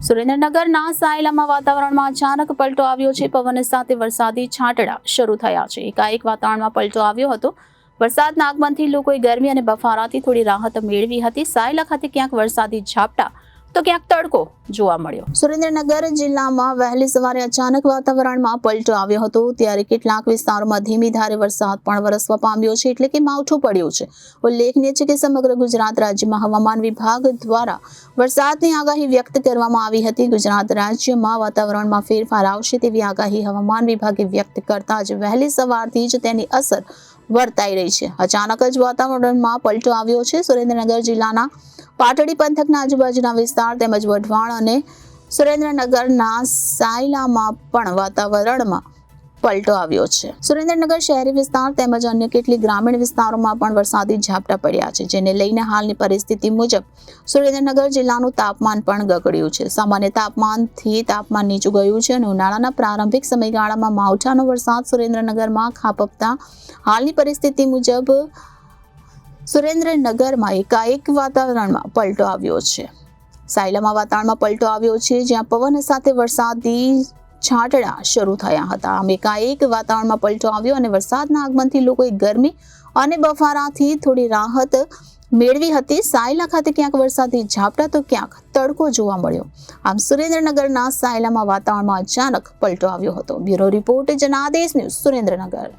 સુરેન્દ્રનગરના સાયલામાં વાતાવરણમાં અચાનક પલટો આવ્યો છે। પવન સાથે વરસાદી છાંટડા શરૂ થયા છે। એકાએક વાતાવરણમાં પલટો આવ્યો હતો। વરસાદના આગમનથી લોકોએ ગરમી અને બફારાથી થોડી રાહત મેળવી હતી। સાયલા ખાતે ક્યાંક વરસાદી ઝાપટા તો ક્યાંક તડકો જોવા મળ્યો। સુરેન્દ્રનગર જિલ્લામાં વહેલી સવારે અચાનક વાતાવરણમાં પલટો આવ્યો હતો, ત્યારે કેટલાક વિસ્તારોમાં ધીમી ધારે વરસાદ પણ વરસવા પામ્યો છે, એટલે કે માવઠું પડ્યું છે। ઉલ્લેખનીય છે કે સમગ્ર ગુજરાત રાજ્યમાં હવામાન વિભાગ દ્વારા વરસાદની આગાહી વ્યક્ત કરવામાં આવી હતી। ગુજરાત રાજ્યમાં વાતાવરણમાં ફેરફાર આવશે તેવી આગાહી હવામાન વિભાગે વ્યક્ત કરતા જ વહેલી સવારથી જ તેની અસર વર્તાઈ રહી છે। અચાનક જ વાતાવરણમાં પલટો આવ્યો છે। સુરેન્દ્રનગર જિલ્લાના પાટડી પંથકના આજુબાજુના વિસ્તાર તેમજ વઢવાણ અને સુરેન્દ્રનગરના સાયલામાં પણ વાતાવરણમાં પલટો આવ્યો છે। સુરેન્દ્રનગર શહેરી વિસ્તાર તેમજ અન્ય કેટલીક ગ્રામીણ વિસ્તારોમાં પણ વરસાદી ઝાપટા પડ્યા છે, જેને લઈને હાલની પરિસ્થિતિ મુજબ સુરેન્દ્રનગર જિલ્લાનું તાપમાન પણ ગગડ્યું છે। સામાન્ય તાપમાનથી તાપમાન નીચું ગયું છે અને ઉનાળાના પ્રારંભિક સમયગાળામાં માવઠાનો વરસાદ સુરેન્દ્રનગરમાં ખાબકતા હાલની પરિસ્થિતિ મુજબ સુરેન્દ્રનગરમાં એકાએક વાતાવરણમાં પલટો આવ્યો છે। સાયલામાં વાતાવરણમાં પલટો આવ્યો છે, જ્યાં પવન સાથે વરસાદી છાંટડા શરૂ થયા હતા। આમ એકાએક વાતાવરણમાં પલટો આવ્યો અને વરસાદના આગમનથી લોકોએ ગરમી અને બફારાથી થોડી રાહત મેળવી હતી। સાયલા ખાતે ક્યાંક વરસાદી ઝાપટા તો ક્યાંક તડકો જોવા મળ્યો। આમ સુરેન્દ્રનગરના સાયલામાં વાતાવરણમાં અચાનક પલટો આવ્યો હતો। Bureau report Janadesh news, Surendranagar.